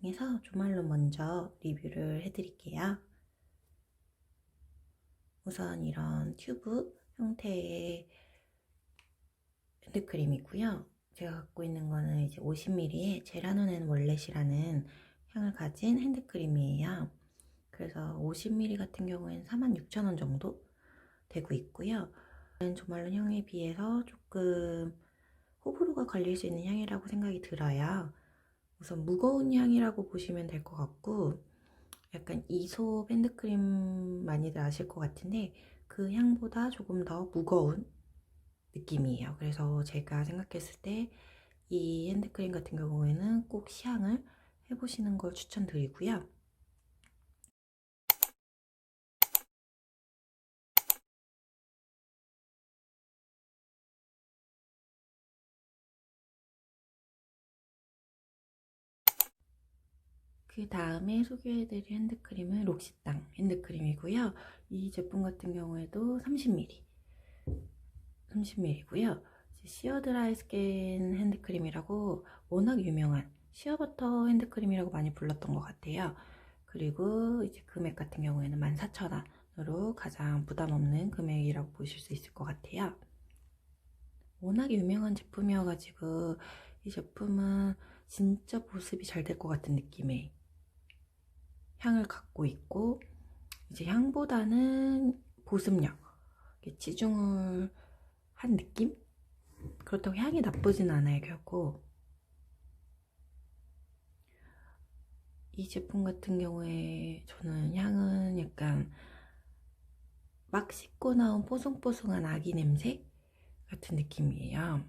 중에서 조말로 먼저 리뷰를 해드릴게요. 우선 이런 튜브 형태의 핸드크림이고요. 제가 갖고 있는 거는 이제 50ml의 제라논 월렛이라는 향을 가진 핸드크림이에요. 그래서 50ml 같은 경우에는 46,000원 정도 되고 있고요. 조말론 향에 비해서 조금 호불호가 갈릴 수 있는 향이라고 생각이 들어요. 우선 무거운 향이라고 보시면 될 것 같고, 약간 이솝 핸드크림 많이들 아실 것 같은데 그 향보다 조금 더 무거운 느낌이에요. 그래서 제가 생각했을 때 이 핸드크림 같은 경우에는 꼭 시향을 해보시는 걸 추천드리고요. 그 다음에 소개해드릴 핸드크림은 록시땅 핸드크림이고요. 이 제품 같은 경우에도 30ml고요. 시어드라이 스킨 핸드크림이라고 워낙 유명한 시어버터 핸드크림이라고 많이 불렀던 것 같아요. 그리고 이제 금액 같은 경우에는 14,000원으로 가장 부담 없는 금액이라고 보실 수 있을 것 같아요. 워낙 유명한 제품이어가지고 이 제품은 진짜 보습이 잘 될 것 같은 느낌의 향을 갖고 있고, 이제 향보다는 보습력, 치중을 한 느낌? 그렇다고 향이 나쁘진 않아요, 결코. 이 제품 같은 경우에 저는 향은 약간 막 씻고 나온 뽀송뽀송한 아기 냄새 같은 느낌이에요.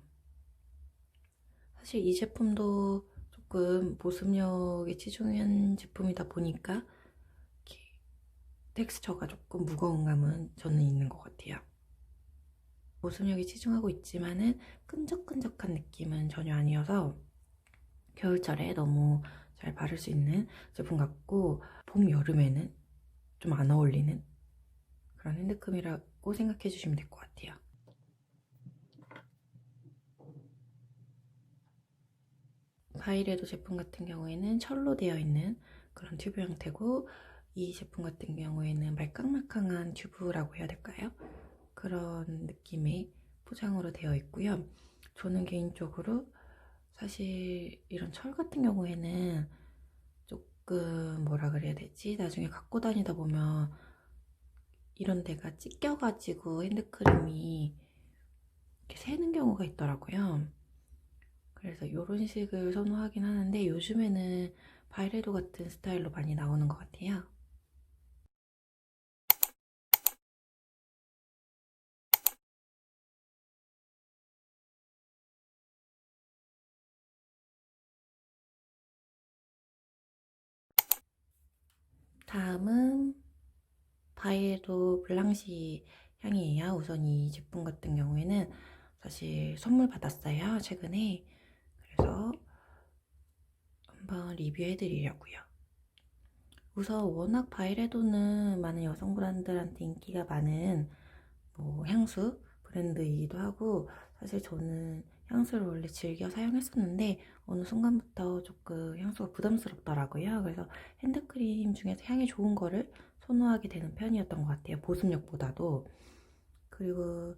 사실 이 제품도 조금 보습력에 치중한 제품이다 보니까 텍스처가 조금 무거운 감은 저는 있는 것 같아요. 보습력에 치중하고 있지만은 끈적끈적한 느낌은 전혀 아니어서 겨울철에 너무 잘 바를 수 있는 제품 같고, 봄, 여름에는 좀 안 어울리는 그런 핸드크림이라고 생각해 주시면 될 것 같아요. 바이레도 제품 같은 경우에는 철로 되어 있는 그런 튜브 형태고, 이 제품 같은 경우에는 말캉말캉한 튜브라고 해야 될까요? 그런 느낌의 포장으로 되어 있고요. 저는 개인적으로 사실 이런 철 같은 경우에는 조금 뭐라 그래야 되지? 나중에 갖고 다니다 보면 이런 데가 찢겨가지고 핸드크림이 이렇게 새는 경우가 있더라고요. 그래서 이런 식을 선호하긴 하는데 요즘에는 바이레도 같은 스타일로 많이 나오는 것 같아요. 다음은 바이레도 블랑시 향이에요. 우선 이 제품 같은 경우에는 사실 선물 받았어요, 최근에. 그래서 한번 리뷰해 드리려고요. 우선 워낙 바이레도는 많은 여성 브랜드한테 인기가 많은 향수 브랜드이기도 하고, 사실 저는 향수를 원래 즐겨 사용했었는데 어느 순간부터 조금 향수가 부담스럽더라고요. 그래서 핸드크림 중에서 향이 좋은 거를 선호하게 되는 편이었던 것 같아요, 보습력보다도. 그리고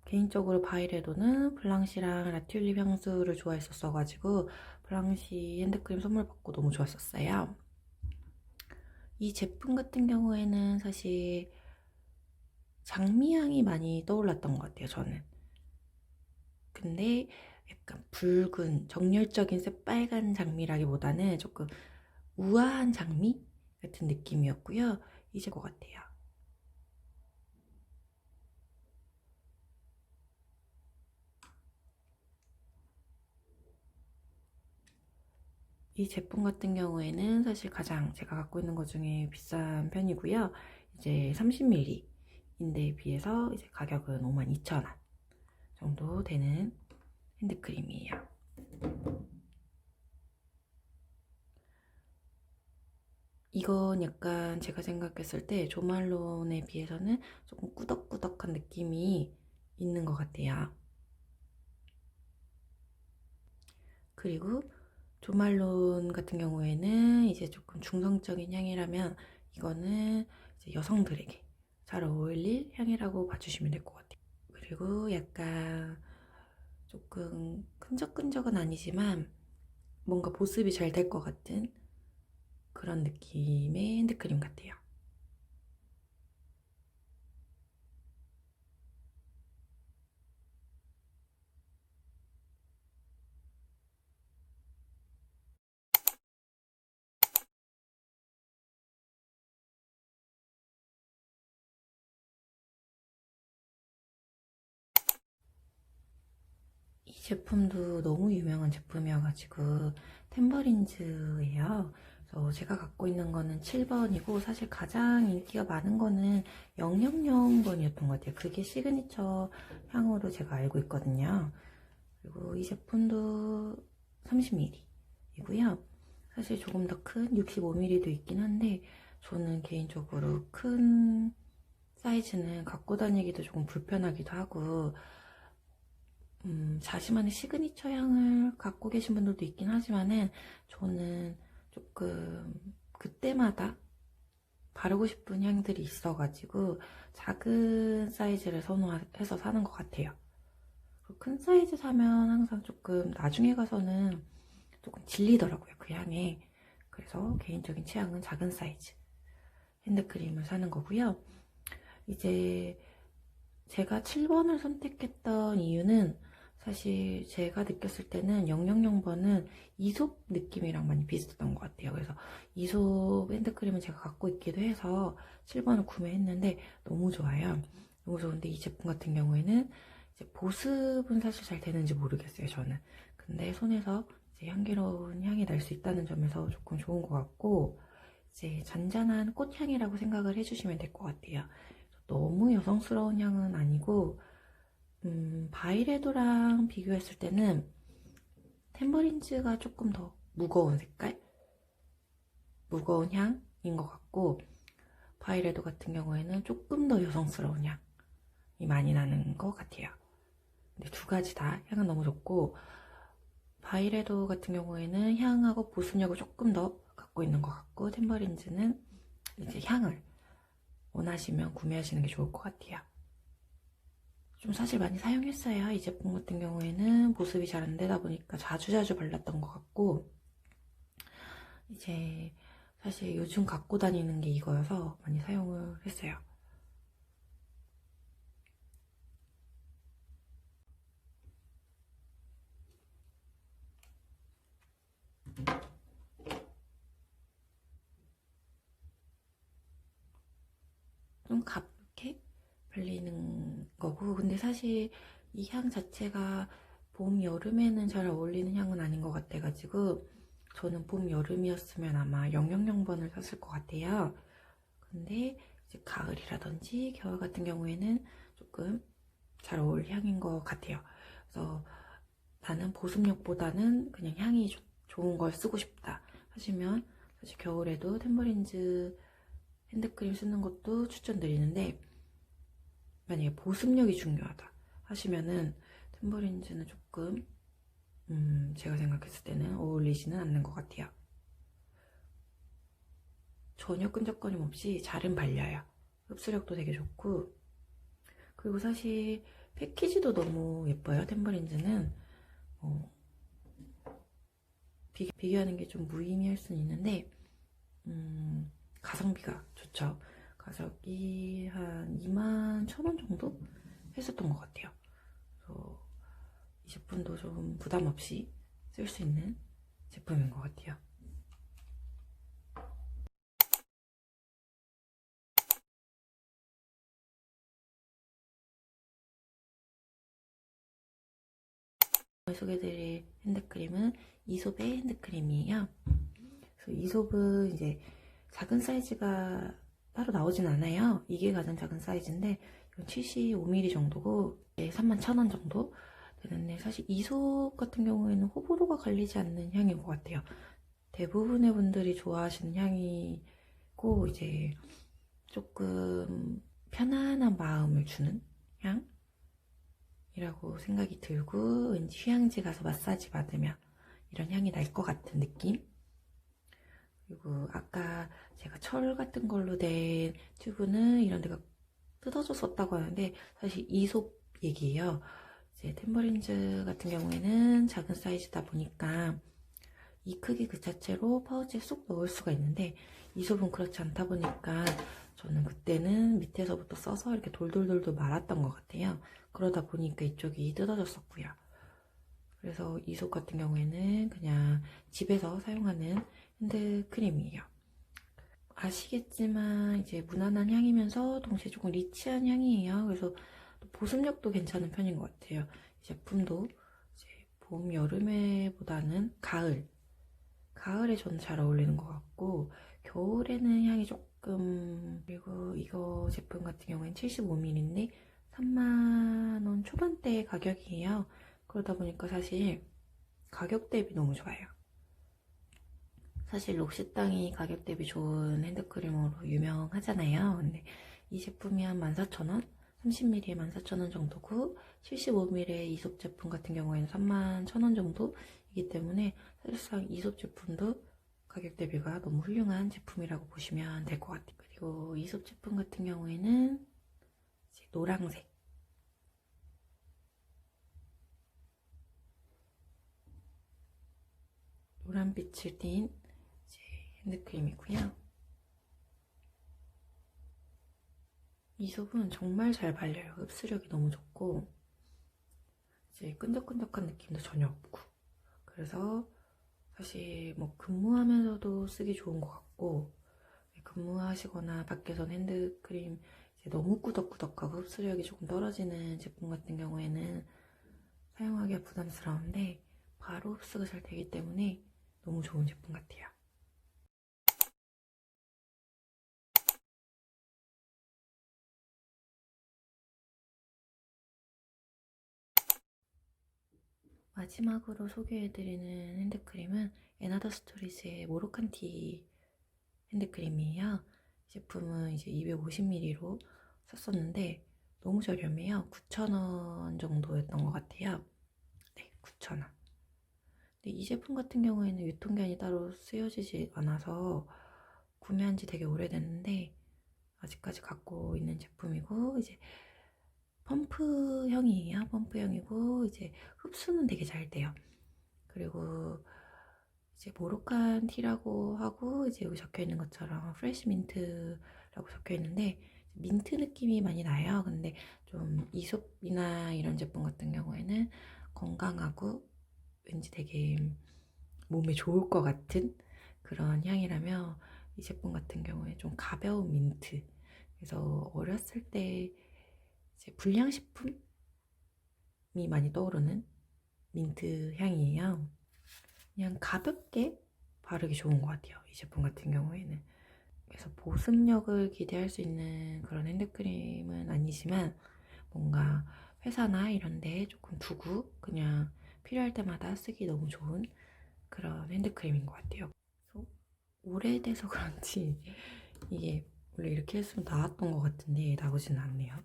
개인적으로 바이레도는 블랑시랑 라튤립 향수를 좋아했었어가지고 블랑시 핸드크림 선물 받고 너무 좋았었어요. 이 제품 같은 경우에는 사실 장미향이 많이 떠올랐던 것 같아요, 저는. 근데 약간 붉은 정열적인 새빨간 장미라기보다는 조금 우아한 장미 같은 느낌이었고요. 이제 것 같아요. 이 제품 같은 경우에는 사실 가장 제가 갖고 있는 것 중에 비싼 편이고요. 이제 30ml인데 비해서 이제 가격은 52,000원 정도 되는 핸드크림이에요. 이건 약간 제가 생각했을 때 조말론에 비해서는 조금 꾸덕꾸덕한 느낌이 있는 것 같아요. 그리고 조말론 같은 경우에는 이제 조금 중성적인 향이라면 이거는 이제 여성들에게 잘 어울릴 향이라고 봐주시면 될 것 같아요. 그리고 약간 조금 끈적끈적은 아니지만 뭔가 보습이 잘 될 것 같은 그런 느낌의 핸드크림 같아요. 이 제품도 너무 유명한 제품이어가지고 템버린즈예요. 그래서 제가 갖고 있는 거는 7번이고 사실 가장 인기가 많은 거는 000번이었던 것 같아요. 그게 시그니처 향으로 제가 알고 있거든요. 그리고 이 제품도 30ml이고요. 사실 조금 더 큰 65ml도 있긴 한데 저는 개인적으로 큰 사이즈는 갖고 다니기도 조금 불편하기도 하고 자신만의 시그니처 향을 갖고 계신 분들도 있긴 하지만은 저는 조금 그때마다 바르고 싶은 향들이 있어가지고 작은 사이즈를 선호해서 사는 것 같아요. 큰 사이즈 사면 항상 조금 나중에 가서는 조금 질리더라고요, 그 향에. 그래서 개인적인 취향은 작은 사이즈 핸드크림을 사는 거고요. 이제 제가 7번을 선택했던 이유는 사실 제가 느꼈을 때는 000번은 이솝 느낌이랑 많이 비슷했던 것 같아요. 그래서 이솝 핸드크림을 제가 갖고 있기도 해서 7번을 구매했는데 너무 좋아요. 너무 좋은데 이 제품 같은 경우에는 이제 보습은 사실 잘 되는지 모르겠어요, 저는. 근데 손에서 이제 향기로운 향이 날 수 있다는 점에서 조금 좋은 것 같고 이제 잔잔한 꽃향이라고 생각을 해주시면 될 것 같아요. 너무 여성스러운 향은 아니고 바이레도랑 비교했을 때는 템버린즈가 조금 더 무거운 색깔? 무거운 향인 것 같고 바이레도 같은 경우에는 조금 더 여성스러운 향이 많이 나는 것 같아요. 근데 두 가지 다 향은 너무 좋고 바이레도 같은 경우에는 향하고 보습력을 조금 더 갖고 있는 것 같고 템버린즈는 이제 향을 원하시면 구매하시는 게 좋을 것 같아요. 좀 사실 많이 사용했어요. 이 제품 같은 경우에는 보습이 잘 안 되다 보니까 자주자주 발랐던 것 같고 이제 사실 요즘 갖고 다니는 게 이거여서 많이 사용을 했어요. 좀 가볍게 발리는 거고 근데 사실 이 향 자체가 봄, 여름에는 잘 어울리는 향은 아닌 것 같아가지고 저는 봄, 여름이었으면 아마 000번을 샀을 것 같아요. 근데 이제 가을이라든지 겨울 같은 경우에는 조금 잘 어울릴 향인 것 같아요. 그래서 나는 보습력보다는 그냥 향이 좋은 걸 쓰고 싶다 하시면 사실 겨울에도 템버린즈 핸드크림 쓰는 것도 추천드리는데 만약에 보습력이 중요하다 하시면은 템버린즈는 조금 제가 생각했을 때는 어울리지는 않는 것 같아요. 전혀 끈적거림 없이 잘은 발려요. 흡수력도 되게 좋고 그리고 사실 패키지도 너무 예뻐요. 템버린즈는 비교하는 게 좀 무의미할 수는 있는데 가성비가 좋죠. 가격이 한 21,000원 정도 했었던 것 같아요. 그래서 이 제품도 좀 부담 없이 쓸 수 있는 제품인 것 같아요. 소개해드릴 핸드크림은 이솝의 핸드크림이에요. 그래서 이솝은 이제 작은 사이즈가 따로 나오진 않아요. 이게 가장 작은 사이즈인데 이건 75ml 정도고 31,000원 정도 되는데 사실 이솝 같은 경우에는 호불호가 갈리지 않는 향인 것 같아요. 대부분의 분들이 좋아하시는 향이고 이제 조금 편안한 마음을 주는 향이라고 생각이 들고 왠지 휴양지 가서 마사지 받으면 이런 향이 날 것 같은 느낌. 그리고 아까 제가 철 같은 걸로 된 튜브는 이런 데가 뜯어졌었다고 하는데 사실 이솝 얘기예요. 이제 템버린즈 같은 경우에는 작은 사이즈다 보니까 이 크기 그 자체로 파우치에 쏙 넣을 수가 있는데 이솝은 그렇지 않다 보니까 저는 그때는 밑에서부터 써서 이렇게 돌돌돌돌 말았던 것 같아요. 그러다 보니까 이쪽이 뜯어졌었고요. 그래서 이솝 같은 경우에는 그냥 집에서 사용하는 핸드크림이에요. 아시겠지만 이제 무난한 향이면서 동시에 조금 리치한 향이에요. 그래서 보습력도 괜찮은 편인 것 같아요. 이 제품도 이제 봄, 여름에보다는 가을에 저는 잘 어울리는 것 같고 겨울에는 향이 조금. 그리고 이거 제품 같은 경우에는 75ml인데 3만원 초반대 가격이에요. 그러다 보니까 사실 가격 대비 너무 좋아요. 사실 록시땅이 가격 대비 좋은 핸드크림으로 유명하잖아요. 근데 이 제품이 한 14,000원? 30ml에 14,000원 정도고 75ml 이솝 제품 같은 경우에는 31,000원 정도이기 때문에 사실상 이솝 제품도 가격 대비가 너무 훌륭한 제품이라고 보시면 될 것 같아요. 그리고 이솝 제품 같은 경우에는 이제 노란색, 노란빛을 띤 핸드크림이고요. 이솝은 정말 잘 발려요. 흡수력이 너무 좋고 이제 끈적끈적한 느낌도 전혀 없고. 그래서 사실 뭐 근무하면서도 쓰기 좋은 것 같고, 근무하시거나 밖에선 핸드크림 이제 너무 꾸덕꾸덕하고 흡수력이 조금 떨어지는 제품 같은 경우에는 사용하기가 부담스러운데 바로 흡수가 잘 되기 때문에 너무 좋은 제품 같아요. 마지막으로 소개해드리는 핸드크림은 에나더 스토리즈의 모로칸티 핸드크림이에요. 이 제품은 이제 250ml로 샀었는데 너무 저렴해요. 9,000원 정도였던 것 같아요. 네, 9,000원. 근데 이 제품 같은 경우에는 유통기한이 따로 쓰여지지 않아서 구매한 지 되게 오래됐는데 아직까지 갖고 있는 제품이고, 이제 펌프형이에요. 펌프형이고 이제 흡수는 되게 잘 돼요. 그리고 이제 모로칸 티라고 하고 이제 여기 적혀 있는 것처럼 프레시 민트라고 적혀 있는데 민트 느낌이 많이 나요. 근데 좀 이솝이나 이런 제품 같은 경우에는 건강하고 왠지 되게 몸에 좋을 것 같은 그런 향이라며 이 제품 같은 경우에 좀 가벼운 민트. 그래서 어렸을 때 이제 불량식품이 많이 떠오르는 민트 향이에요. 그냥 가볍게 바르기 좋은 것 같아요. 이 제품 같은 경우에는. 그래서 보습력을 기대할 수 있는 그런 핸드크림은 아니지만 뭔가 회사나 이런 데 조금 두고 그냥 필요할 때마다 쓰기 너무 좋은 그런 핸드크림인 것 같아요. 그래서 오래돼서 그런지 이게 원래 이렇게 했으면 나왔던 것 같은데 나오진 않네요.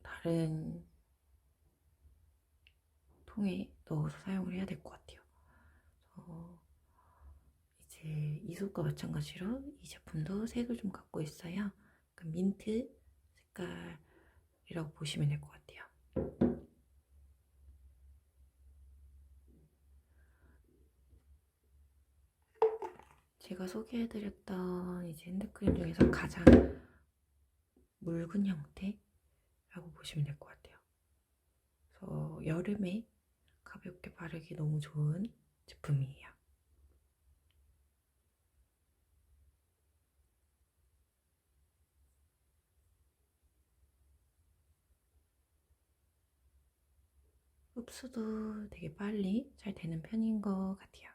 다른 통에 넣어서 사용을 해야 될 것 같아요. 이제 이솝과 마찬가지로 이 제품도 색을 좀 갖고 있어요. 약간 민트 색깔이라고 보시면 될 것 같아요. 제가 소개해드렸던 이제 핸드크림 중에서 가장 묽은 형태라고 보시면 될 것 같아요. 그래서 여름에 가볍게 바르기 너무 좋은 제품이에요. 흡수도 되게 빨리 잘 되는 편인 것 같아요.